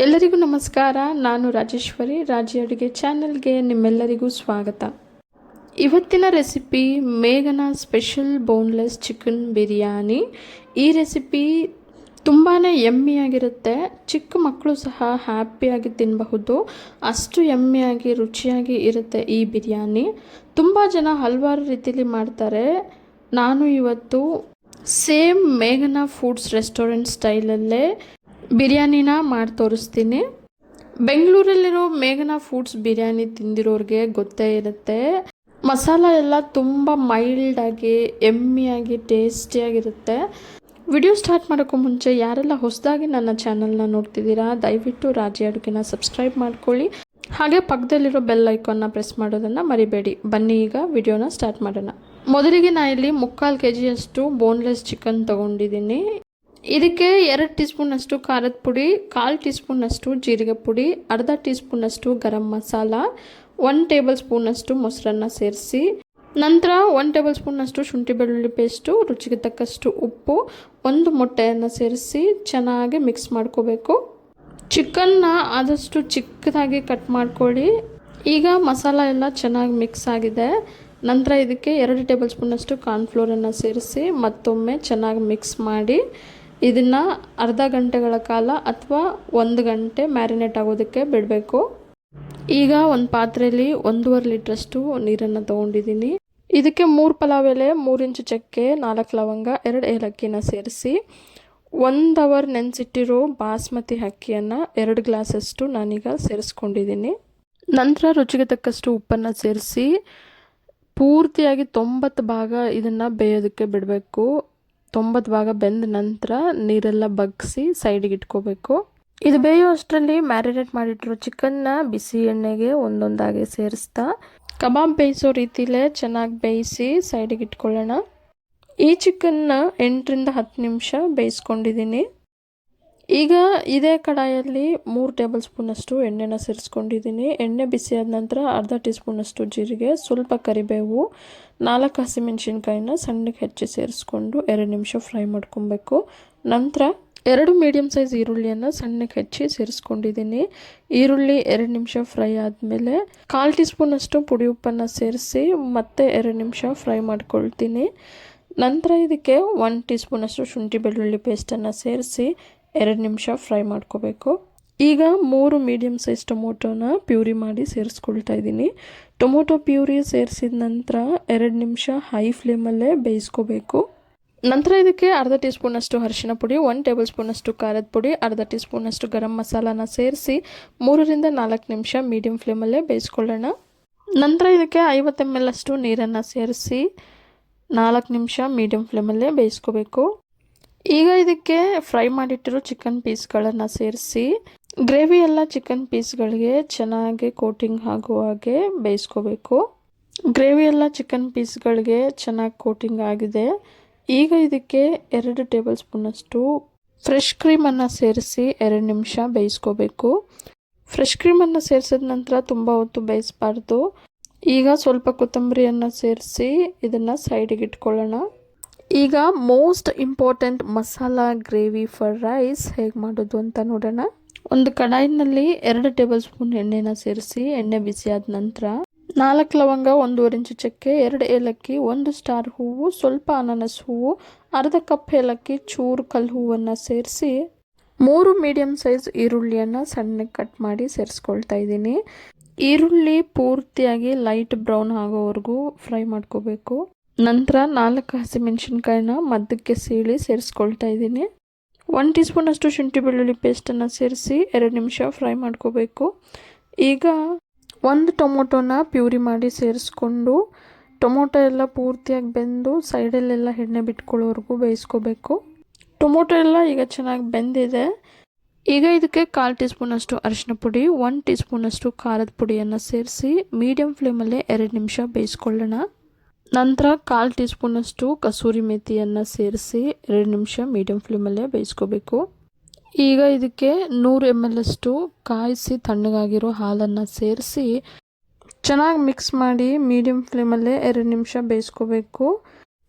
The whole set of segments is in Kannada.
ಎಲ್ಲರಿಗೂ ನಮಸ್ಕಾರ. ನಾನು ರಾಜೇಶ್ವರಿ. ರಾಜಿ ಅಡುಗೆ ಚಾನೆಲ್ಗೆ ನಿಮ್ಮೆಲ್ಲರಿಗೂ ಸ್ವಾಗತ. ಇವತ್ತಿನ ರೆಸಿಪಿ ಮೇಘನಾ ಸ್ಪೆಷಲ್ ಬೋನ್ಲೆಸ್ ಚಿಕನ್ ಬಿರಿಯಾನಿ. ಈ ರೆಸಿಪಿ ತುಂಬಾ ಯಮ್ಮಿಯಾಗಿರುತ್ತೆ. ಚಿಕ್ಕ ಮಕ್ಕಳು ಸಹ ಹ್ಯಾಪಿಯಾಗಿ ತಿನ್ನಬಹುದು, ಅಷ್ಟು ಯಮ್ಮಿಯಾಗಿ ರುಚಿಯಾಗಿ ಇರುತ್ತೆ ಈ ಬಿರಿಯಾನಿ. ತುಂಬ ಜನ ಹಲವಾರು ರೀತಿಯಲ್ಲಿ ಮಾಡ್ತಾರೆ. ನಾನು ಇವತ್ತು ಸೇಮ್ ಮೇಘನಾ ಫುಡ್ಸ್ ರೆಸ್ಟೋರೆಂಟ್ ಸ್ಟೈಲಲ್ಲೇ ಬಿರಿಯಾನಿನ ಮಾಡಿ ತೋರಿಸ್ತೀನಿ. ಬೆಂಗಳೂರಲ್ಲಿರೋ ಮೇಘನಾ ಫುಡ್ಸ್ ಬಿರಿಯಾನಿ ತಿಂದಿರೋರಿಗೆ ಗೊತ್ತೇ ಇರುತ್ತೆ. ಮಸಾಲ ಎಲ್ಲ ತುಂಬ ಮೈಲ್ಡಾಗಿ ಎಮ್ಮಿಯಾಗಿ ಟೇಸ್ಟಿಯಾಗಿರುತ್ತೆ. ವಿಡಿಯೋ ಸ್ಟಾರ್ಟ್ ಮಾಡೋಕ್ಕೂ ಮುಂಚೆ ಯಾರೆಲ್ಲ ಹೊಸದಾಗಿ ನನ್ನ ಚಾನಲ್ನ ನೋಡ್ತಿದ್ದೀರಾ, ದಯವಿಟ್ಟು ರಾಜಿ ಅಡುಗೆನ ಸಬ್ಸ್ಕ್ರೈಬ್ ಮಾಡ್ಕೊಳ್ಳಿ. ಹಾಗೆ ಪಕ್ಕದಲ್ಲಿರೋ ಬೆಲ್ ಐಕಾನ್ನ ಪ್ರೆಸ್ ಮಾಡೋದನ್ನು ಮರಿಬೇಡಿ. ಬನ್ನಿ ಈಗ ವಿಡಿಯೋನ ಸ್ಟಾರ್ಟ್ ಮಾಡೋಣ. ಮೊದಲಿಗೆ ನಾನು ಇಲ್ಲಿ 3/4 kg ಬೋನ್ಲೆಸ್ ಚಿಕನ್ ತೊಗೊಂಡಿದ್ದೀನಿ. ಇದಕ್ಕೆ 2 ಟೀ ಸ್ಪೂನಷ್ಟು ಖಾರದ ಪುಡಿ, 1/4 ಟೀ ಸ್ಪೂನಷ್ಟು ಜೀರಿಗೆ ಪುಡಿ, ಅರ್ಧ ಟೀ ಸ್ಪೂನಷ್ಟು ಗರಂ ಮಸಾಲ, 1 ಟೇಬಲ್ ಸ್ಪೂನಷ್ಟು ಮೊಸರನ್ನ ಸೇರಿಸಿ, ನಂತರ 1 ಟೇಬಲ್ ಸ್ಪೂನಷ್ಟು ಶುಂಠಿ ಬೆಳ್ಳುಳ್ಳಿ ಪೇಸ್ಟು, ರುಚಿಗೆ ತಕ್ಕಷ್ಟು ಉಪ್ಪು, 1 ಮೊಟ್ಟೆಯನ್ನು ಸೇರಿಸಿ ಚೆನ್ನಾಗಿ ಮಿಕ್ಸ್ ಮಾಡ್ಕೋಬೇಕು. ಚಿಕನ್ನ ಆದಷ್ಟು ಚಿಕ್ಕದಾಗಿ ಕಟ್ ಮಾಡ್ಕೊಳ್ಳಿ. ಈಗ ಮಸಾಲ ಎಲ್ಲ ಚೆನ್ನಾಗಿ ಮಿಕ್ಸ್ ಆಗಿದೆ. ನಂತರ ಇದಕ್ಕೆ 2 ಟೇಬಲ್ ಸ್ಪೂನಷ್ಟು ಕಾರ್ನ್ಫ್ಲೋರನ್ನು ಸೇರಿಸಿ ಮತ್ತೊಮ್ಮೆ ಚೆನ್ನಾಗಿ ಮಿಕ್ಸ್ ಮಾಡಿ ಇದನ್ನು ಅರ್ಧ ಗಂಟೆಗಳ ಕಾಲ ಅಥವಾ 1 ಗಂಟೆ ಮ್ಯಾರಿನೇಟ್ ಆಗೋದಕ್ಕೆ ಬಿಡಬೇಕು. ಈಗ ಒಂದು ಪಾತ್ರೆಯಲ್ಲಿ 1.5 ಲೀಟ್ರಷ್ಟು ನೀರನ್ನು ತೊಗೊಂಡಿದ್ದೀನಿ. ಇದಕ್ಕೆ 3 ಪಲಾವ್ ಎಲೆ, 3 ಇಂಚು ಚಕ್ಕೆ, 4 ಲವಂಗ, 2 ಏಲಕ್ಕಿನ ಸೇರಿಸಿ 1 ಅವರ್ ನೆನೆಸಿಟ್ಟಿರೋ ಬಾಸ್ಮತಿ ಅಕ್ಕಿಯನ್ನು 2 ಗ್ಲಾಸಷ್ಟು ನಾನೀಗ ಸೇರಿಸ್ಕೊಂಡಿದ್ದೀನಿ. ನಂತರ ರುಚಿಗೆ ತಕ್ಕಷ್ಟು ಉಪ್ಪನ್ನು ಸೇರಿಸಿ ಪೂರ್ತಿಯಾಗಿ 90 ಭಾಗ ಇದನ್ನು ಬೇಯೋದಕ್ಕೆ ಬಿಡಬೇಕು. 90 ಭಾಗ ಬೆಂದ ನಂತರ ನೀರೆಲ್ಲ ಬಗ್ಗಿಸಿ ಸೈಡಿಗೆ ಇಟ್ಕೋಬೇಕು. ಇದು ಬೇಯೋ ಅಷ್ಟರಲ್ಲಿ ಮ್ಯಾರಿನೇಟ್ ಮಾಡಿಟ್ಟಿರೋ ಚಿಕನ್ನ ಬಿಸಿ ಎಣ್ಣೆಗೆ ಒಂದೊಂದಾಗಿ ಸೇರಿಸ್ತಾ ಕಬಾಬ್ ಬೇಯಿಸೋ ರೀತಿಲೇ ಚೆನ್ನಾಗಿ ಬೇಯಿಸಿ ಸೈಡಿಗೆ ಇಟ್ಕೊಳ್ಳೋಣ. ಈ ಚಿಕನ್ನ 8ರಿಂದ 10 ನಿಮಿಷ ಬೇಯಿಸ್ಕೊಂಡಿದ್ದೀನಿ. ಈಗ ಇದೇ ಕಡಾಯಲ್ಲಿ 3 ಟೇಬಲ್ ಸ್ಪೂನಷ್ಟು ಎಣ್ಣೆನ ಸೇರಿಸ್ಕೊಂಡಿದ್ದೀನಿ. ಎಣ್ಣೆ ಬಿಸಿಯಾದ ನಂತರ ಅರ್ಧ ಟೀ ಸ್ಪೂನಷ್ಟು ಜೀರಿಗೆ, ಸ್ವಲ್ಪ ಕರಿಬೇವು, 4 ಹಸಿಮೆಣಸಿನ್ಕಾಯಿನ ಸಣ್ಣಗೆ ಹೆಚ್ಚಿ ಸೇರಿಸ್ಕೊಂಡು 2 ನಿಮಿಷ ಫ್ರೈ ಮಾಡ್ಕೊಬೇಕು. ನಂತರ 2 ಮೀಡಿಯಮ್ ಸೈಜ್ ಈರುಳ್ಳಿಯನ್ನು ಸಣ್ಣಗೆ ಹೆಚ್ಚಿ ಸೇರಿಸ್ಕೊಂಡಿದ್ದೀನಿ. ಈರುಳ್ಳಿ 2 ನಿಮಿಷ ಫ್ರೈ ಆದಮೇಲೆ 1/4 ಟೀ ಸ್ಪೂನಷ್ಟು ಪುಡಿ ಉಪ್ಪನ್ನು ಸೇರಿಸಿ ಮತ್ತೆ 2 ನಿಮಿಷ ಫ್ರೈ ಮಾಡ್ಕೊಳ್ತೀನಿ. ನಂತರ ಇದಕ್ಕೆ 1 ಟೀ ಸ್ಪೂನಷ್ಟು ಶುಂಠಿ ಬೆಳ್ಳುಳ್ಳಿ ಪೇಸ್ಟನ್ನು ಸೇರಿಸಿ 2 ನಿಮಿಷ ಫ್ರೈ ಮಾಡ್ಕೋಬೇಕು. ಈಗ 3 ಮೀಡಿಯಮ್ ಸೈಜ್ ಟೊಮೊಟೊನ ಪ್ಯೂರಿ ಮಾಡಿ ಸೇರಿಸ್ಕೊಳ್ತಾ ಇದ್ದೀನಿ. ಟೊಮೊಟೊ ಪ್ಯೂರಿ ಸೇರಿಸಿದ ನಂತರ 2 ನಿಮಿಷ ಹೈ ಫ್ಲೇಮಲ್ಲೇ ಬೇಯಿಸ್ಕೋಬೇಕು. ನಂತರ ಇದಕ್ಕೆ ಅರ್ಧ ಟೀ ಸ್ಪೂನಷ್ಟು ಅರಿಶಿನ ಪುಡಿ, 1 ಟೇಬಲ್ ಸ್ಪೂನಷ್ಟು ಖಾರದ ಪುಡಿ, ಅರ್ಧ ಟೀ ಸ್ಪೂನಷ್ಟು ಗರಂ ಮಸಾಲಾನ ಸೇರಿಸಿ 3ರಿಂದ 4 ನಿಮಿಷ ಮೀಡಿಯಮ್ ಫ್ಲೇಮಲ್ಲೇ ಬೇಯಿಸ್ಕೊಳ್ಳೋಣ. ನಂತರ ಇದಕ್ಕೆ 50 ml ಅಷ್ಟು ನೀರನ್ನು ಸೇರಿಸಿ 4 ನಿಮಿಷ ಮೀಡಿಯಮ್ ಫ್ಲೇಮಲ್ಲೇ ಬೇಯಿಸ್ಕೋಬೇಕು. ಈಗ ಇದಕ್ಕೆ ಫ್ರೈ ಮಾಡಿಟ್ಟಿರೋ ಚಿಕನ್ ಪೀಸ್ಗಳನ್ನು ಸೇರಿಸಿ ಗ್ರೇವಿ ಎಲ್ಲ ಚಿಕನ್ ಪೀಸ್ಗಳಿಗೆ ಚೆನ್ನಾಗಿ ಕೋಟಿಂಗ್ ಆಗುವ ಹಾಗೆ ಬೇಯಿಸ್ಕೋಬೇಕು. ಗ್ರೇವಿ ಎಲ್ಲ ಚಿಕನ್ ಪೀಸ್ಗಳಿಗೆ ಚೆನ್ನಾಗಿ ಕೋಟಿಂಗ್ ಆಗಿದೆ. ಈಗ ಇದಕ್ಕೆ 2 ಟೇಬಲ್ ಸ್ಪೂನಷ್ಟು ಫ್ರೆಶ್ ಕ್ರೀಮನ್ನು ಸೇರಿಸಿ 2 ನಿಮಿಷ ಬೇಯಿಸ್ಕೋಬೇಕು. ಫ್ರೆಶ್ ಕ್ರೀಮನ್ನು ಸೇರಿಸಿದ ನಂತರ ತುಂಬ ಹೊತ್ತು ಬೇಯಿಸಬಾರ್ದು. ಈಗ ಸ್ವಲ್ಪ ಕೊತ್ತಂಬರಿಯನ್ನು ಸೇರಿಸಿ ಇದನ್ನು ಸೈಡಿಗೆ ಇಟ್ಕೊಳ್ಳೋಣ. ಈಗ most important masala gravy for rice ಹೇಗೆ ಮಾಡೋದು ಅಂತ ನೋಡೋಣ. ಒಂದು ಕಡಾಯಿನಲ್ಲಿ 2 ಟೇಬಲ್ ಸ್ಪೂನ್ ಎಣ್ಣೆನ ಸೇರಿಸಿ ಎಣ್ಣೆ ಬಿಸಿಯಾದ ನಂತರ 4 ಲವಂಗ, 1.5 ಇಂಚು ಚಕ್ಕೆ, 2 ಏಲಕ್ಕಿ, 1 ಸ್ಟಾರ್ ಹೂವು, ಸ್ವಲ್ಪ ಅನಾನಸ್ ಹೂವು, ಅರ್ಧ ಕಪ್ ಏಲಕ್ಕಿ, ಚೂರು ಕಲ್ಲು ಹೂವನ್ನು ಸೇರಿಸಿ 3 ಮೀಡಿಯಮ್ ಸೈಜ್ ಈರುಳ್ಳಿಯನ್ನು ಸಣ್ಣಗೆ ಕಟ್ ಮಾಡಿ ಸೇರಿಸ್ಕೊಳ್ತಾ ಇದ್ದೀನಿ. ಈರುಳ್ಳಿ ಪೂರ್ತಿಯಾಗಿ ಲೈಟ್ ಬ್ರೌನ್ ಆಗೋವರೆಗೂ ಫ್ರೈ ಮಾಡ್ಕೋಬೇಕು. ನಂತರ 4 ಹಸಿಮೆಣಸಿನ್ಕಾಯಿನ ಮಧ್ಯಕ್ಕೆ ಸೀಳಿ ಸೇರಿಸ್ಕೊಳ್ತಾ ಇದ್ದೀನಿ. 1 ಟೀ ಸ್ಪೂನಷ್ಟು ಶುಂಠಿ ಬೆಳ್ಳುಳ್ಳಿ ಪೇಸ್ಟನ್ನು ಸೇರಿಸಿ 2 ನಿಮಿಷ ಫ್ರೈ ಮಾಡ್ಕೋಬೇಕು. ಈಗ 1 ಟೊಮೊಟೊನ ಪ್ಯೂರಿ ಮಾಡಿ ಸೇರಿಸ್ಕೊಂಡು ಟೊಮೊಟೊ ಎಲ್ಲ ಪೂರ್ತಿಯಾಗಿ ಬೆಂದು ಸೈಡಲ್ಲೆಲ್ಲ ಎಣ್ಣೆ ಬಿಟ್ಕೊಳ್ಳೋವರೆಗೂ ಬೇಯಿಸ್ಕೋಬೇಕು. ಟೊಮೊಟೊ ಎಲ್ಲ ಈಗ ಚೆನ್ನಾಗಿ ಬೆಂದಿದೆ. ಈಗ ಇದಕ್ಕೆ 1/4 ಟೀ ಸ್ಪೂನಷ್ಟು ಅರಿಶಿನ ಪುಡಿ, 1 ಟೀ ಸ್ಪೂನಷ್ಟು ಖಾರದ ಪುಡಿಯನ್ನು ಸೇರಿಸಿ ಮೀಡಿಯಮ್ ಫ್ಲೇಮಲ್ಲೇ 2 ನಿಮಿಷ ಬೇಯಿಸ್ಕೊಳ್ಳೋಣ. ನಂತರ 1/4 ಟೀ ಸ್ಪೂನಷ್ಟು ಕಸೂರಿ ಮೆಥಿಯನ್ನು ಸೇರಿಸಿ 2 ನಿಮಿಷ ಮೀಡಿಯಮ್ ಫ್ಲೇಮಲ್ಲೇ ಬೇಯಿಸ್ಕೋಬೇಕು. ಈಗ ಇದಕ್ಕೆ 100 ml ಅಷ್ಟು ಕಾಯಿಸಿ ತಣ್ಣಗಾಗಿರೋ ಹಾಲನ್ನು ಸೇರಿಸಿ ಚೆನ್ನಾಗಿ ಮಿಕ್ಸ್ ಮಾಡಿ ಮೀಡಿಯಮ್ ಫ್ಲೇಮಲ್ಲೇ 2 ನಿಮಿಷ ಬೇಯಿಸ್ಕೋಬೇಕು.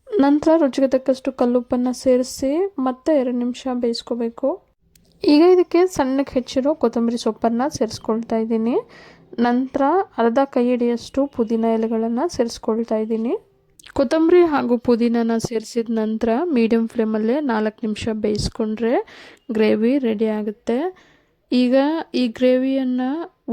ನಂತರ ರುಚಿಗೆ ತಕ್ಕಷ್ಟು ಕಲ್ಲುಪ್ಪನ್ನು ಸೇರಿಸಿ ಮತ್ತೆ 2 ನಿಮಿಷ ಬೇಯಿಸ್ಕೋಬೇಕು. ಈಗ ಇದಕ್ಕೆ ಸಣ್ಣಕ್ಕೆ ಹೆಚ್ಚಿರೋ ಕೊತ್ತಂಬರಿ ಸೊಪ್ಪನ್ನು ಸೇರಿಸ್ಕೊಳ್ತಾ ಇದ್ದೀನಿ. ನಂತರ ಅರ್ಧ ಕೈ ಹಿಡಿಯಷ್ಟು ಪುದೀನ ಎಲೆಗಳನ್ನು ಸೇರಿಸ್ಕೊಳ್ತಾ ಇದ್ದೀನಿ. ಕೊತ್ತಂಬರಿ ಹಾಗೂ ಪುದೀನನ ಸೇರಿಸಿದ ನಂತರ ಮೀಡಿಯಮ್ ಫ್ಲೇಮಲ್ಲೇ 4 ನಿಮಿಷ ಬೇಯಿಸ್ಕೊಂಡ್ರೆ ಗ್ರೇವಿ ರೆಡಿ ಆಗುತ್ತೆ. ಈಗ ಈ ಗ್ರೇವಿಯನ್ನು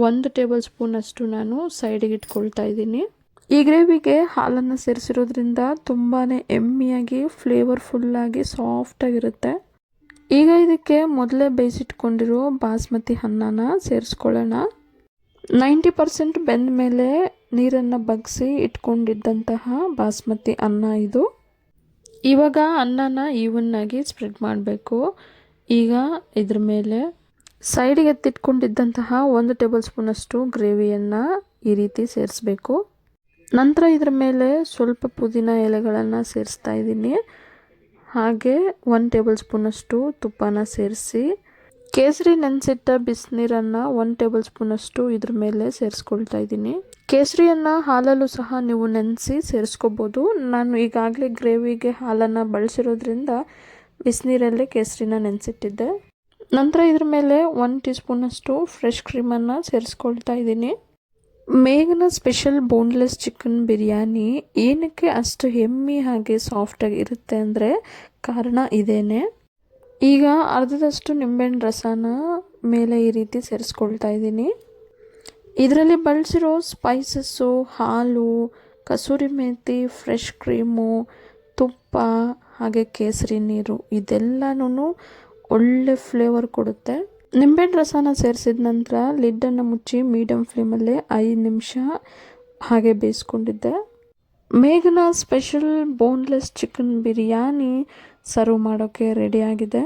1 ಟೇಬಲ್ ಸ್ಪೂನಷ್ಟು ನಾನು ಸೈಡಿಗೆ ಇಟ್ಕೊಳ್ತಾ ಇದ್ದೀನಿ. ಈ ಗ್ರೇವಿಗೆ ಹಾಲನ್ನು ಸೇರಿಸಿರೋದ್ರಿಂದ ತುಂಬಾ ಎಮ್ಮಿಯಾಗಿ ಫ್ಲೇವರ್ಫುಲ್ಲಾಗಿ ಸಾಫ್ಟಾಗಿರುತ್ತೆ. ಈಗ ಇದಕ್ಕೆ ಮೊದಲೇ ಬೇಯಿಸಿಟ್ಕೊಂಡಿರೋ ಬಾಸ್ಮತಿ ಅನ್ನನ ಸೇರಿಸ್ಕೊಳ್ಳೋಣ. 90% ಬೆಂದ ಮೇಲೆ ನೀರನ್ನು ಬಗ್ಗಿಸಿ ಇಟ್ಕೊಂಡಿದ್ದಂತಹ ಬಾಸ್ಮತಿ ಅನ್ನ ಇದು. ಇವಾಗ ಅನ್ನನ ಈವನ್ನಾಗಿ ಸ್ಪ್ರೆಡ್ ಮಾಡಬೇಕು. ಈಗ ಇದ್ರ ಮೇಲೆ ಸೈಡಿಗೆ ಎತ್ತಿಟ್ಕೊಂಡಿದ್ದಂತಹ 1 ಟೇಬಲ್ ಸ್ಪೂನಷ್ಟು ಗ್ರೇವಿಯನ್ನು ಈ ರೀತಿ ಸೇರಿಸ್ಬೇಕು. ನಂತರ ಇದ್ರ ಮೇಲೆ ಸ್ವಲ್ಪ ಪುದೀನ ಎಲೆಗಳನ್ನು ಸೇರಿಸ್ತಾ ಇದ್ದೀನಿ. ಹಾಗೆ 1 ಟೇಬಲ್ ಸ್ಪೂನಷ್ಟು ತುಪ್ಪನ ಸೇರಿಸಿ ಕೇಸರಿ ನೆನೆಸಿಟ್ಟ ಬಿಸಿನೀರನ್ನು 1 ಟೇಬಲ್ ಸ್ಪೂನಷ್ಟು ಇದ್ರ ಮೇಲೆ ಸೇರಿಸ್ಕೊಳ್ತಾ ಇದ್ದೀನಿ. ಕೇಸರಿಯನ್ನು ಹಾಲಲ್ಲೂ ಸಹ ನೀವು ನೆನೆಸಿ ಸೇರಿಸ್ಕೋಬೋದು. ನಾನು ಈಗಾಗಲೇ ಗ್ರೇವಿಗೆ ಹಾಲನ್ನು ಬಳಸಿರೋದ್ರಿಂದ ಬಿಸಿನೀರಲ್ಲೇ ಕೇಸರಿನ ನೆನೆಸಿಟ್ಟಿದ್ದೆ. ನಂತರ ಇದ್ರ ಮೇಲೆ 1 ಟೀ ಸ್ಪೂನಷ್ಟು ಫ್ರೆಶ್ ಕ್ರೀಮನ್ನು ಸೇರಿಸ್ಕೊಳ್ತಾ ಇದ್ದೀನಿ. ಮೇಘನ ಸ್ಪೆಷಲ್ ಬೋನ್ಲೆಸ್ ಚಿಕನ್ ಬಿರಿಯಾನಿ ಏನಕ್ಕೆ ಅಷ್ಟು ಎಮ್ಮಿ ಹಾಗೆ ಸಾಫ್ಟಾಗಿ ಇರುತ್ತೆ ಅಂದರೆ ಕಾರಣ ಇದೇನೆ. ಈಗ ಅರ್ಧದಷ್ಟು ನಿಂಬೆಹಣ್ಣು ರಸನ ಮೇಲೆ ಈ ರೀತಿ ಸೇರಿಸ್ಕೊಳ್ತಾ ಇದ್ದೀನಿ. ಇದರಲ್ಲಿ ಬಳಸಿರೋ ಸ್ಪೈಸಸ್ಸು, ಹಾಲು, ಕಸೂರಿ ಮೇಥಿ, ಫ್ರೆಶ್ ಕ್ರೀಮು, ತುಪ್ಪ ಹಾಗೆ ಕೇಸರಿ ನೀರು ಇದೆಲ್ಲನೂ ಒಳ್ಳೆ ಫ್ಲೇವರ್ ಕೊಡುತ್ತೆ. ನಿಂಬೆಹಣ್ಣು ರಸನ ಸೇರಿಸಿದ ನಂತರ ಲಿಡ್ಡನ್ನು ಮುಚ್ಚಿ ಮೀಡಿಯಮ್ ಫ್ಲೇಮಲ್ಲೇ 5 ನಿಮಿಷ ಹಾಗೆ ಬೇಯಿಸ್ಕೊಂಡಿದ್ದೆ. ಮೇಘನ special boneless chicken biryani serve ಮಾಡೋಕ್ಕೆ ರೆಡಿಯಾಗಿದೆ.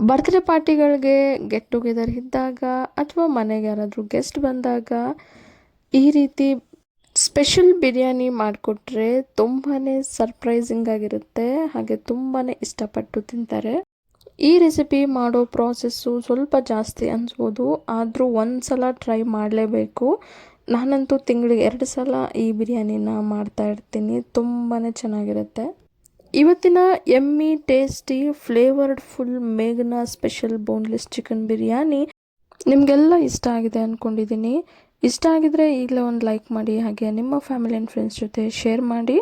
ಬರ್ತ್ಡೇ ಪಾರ್ಟಿಗಳಿಗೆ, ಗೆಟ್ ಟುಗೆದರ್ ಇದ್ದಾಗ ಅಥವಾ ಮನೆಗೆ ಯಾರಾದರೂ ಗೆಸ್ಟ್ ಬಂದಾಗ ಈ ರೀತಿ ಸ್ಪೆಷಲ್ ಬಿರಿಯಾನಿ ಮಾಡಿಕೊಟ್ರೆ ತುಂಬಾ ಸರ್ಪ್ರೈಸಿಂಗ್ ಆಗಿರುತ್ತೆ. ಹಾಗೆ ತುಂಬಾ ಇಷ್ಟಪಟ್ಟು ತಿಂತಾರೆ. ಈ ರೆಸಿಪಿ ಮಾಡೋ ಪ್ರಾಸೆಸ್ಸು ಸ್ವಲ್ಪ ಜಾಸ್ತಿ ಅನಿಸ್ಬೋದು, ಆದರೂ ಒಂದು ಸಲ ಟ್ರೈ ಮಾಡಲೇಬೇಕು. ನಾನಂತೂ ತಿಂಗಳಿಗೆ 2 ಸಲ ಈ ಬಿರಿಯಾನಿನ ಮಾಡ್ತಾ ಇರ್ತೀನಿ. ತುಂಬಾ ಚೆನ್ನಾಗಿರುತ್ತೆ. ಇವತ್ತಿನ ಎಮ್ಮಿ ಟೇಸ್ಟಿ ಫ್ಲೇವರ್ಡ್ ಫುಲ್ ಮೇಘನ ಸ್ಪೆಷಲ್ ಬೋನ್ಲೆಸ್ ಚಿಕನ್ ಬಿರಿಯಾನಿ ನಿಮಗೆಲ್ಲ ಇಷ್ಟ ಆಗಿದೆ ಅಂದ್ಕೊಂಡಿದ್ದೀನಿ. ಇಷ್ಟ ಆಗಿದರೆ ಈಗಲೇ ಒಂದು ಲೈಕ್ ಮಾಡಿ, ಹಾಗೆ ನಿಮ್ಮ ಫ್ಯಾಮಿಲಿ ಆ್ಯಂಡ್ ಫ್ರೆಂಡ್ಸ್ ಜೊತೆ ಶೇರ್ ಮಾಡಿ.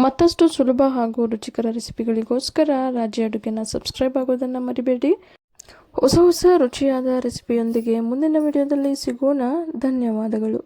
ಮತ್ತಷ್ಟು ಸುಲಭ ಹಾಗೂ ರುಚಿಕರ ರೆಸಿಪಿಗಳಿಗೋಸ್ಕರ ರಾಜ್ಯ ಅಡುಗೆನ ಸಬ್ಸ್ಕ್ರೈಬ್ ಆಗೋದನ್ನು ಮರಿಬೇಡಿ. ಹೊಸ ರುಚಿಯಾದ ರೆಸಿಪಿಯೊಂದಿಗೆ ಮುಂದಿನ ವಿಡಿಯೋದಲ್ಲಿ ಸಿಗೋಣ. ಧನ್ಯವಾದಗಳು.